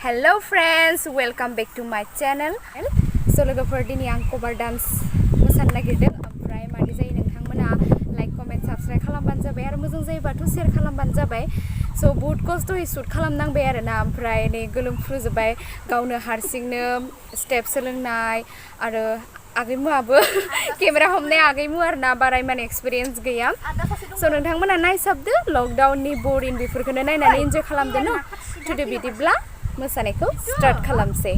Hello friends, welcome back to my channel. So लोगोफोर दिनै आं कभार डान्स मोसानो नागिरदों ओमफ्राय मादि जायो नोंथांमोना लाइक कमेन्ट साबस्क्राइब खालामबानो जाबाय आरो मोजां जायोबाथ' शेयार खालामबानो जाबाय सो बहुत खस्थ'यै शुट खालामनांबाय आरोना ओमफ्राय नै गोलोमफ्रुजोबबाय गावनो हारसिंनो स्टेप सोलोंनाय आरो आगैमुआबो केमेरा हमनाय आगैमु आरोना बारा इमान एक्सपिरियेन्स गैया सो नोंथांमोना नायसाबदो लकडाउननि बरिं बेफोरखौनो नायनानै एन्जय खालामदो न' थुदो बिदिब्ला मोसानायखौ स्टार्ट खालामसै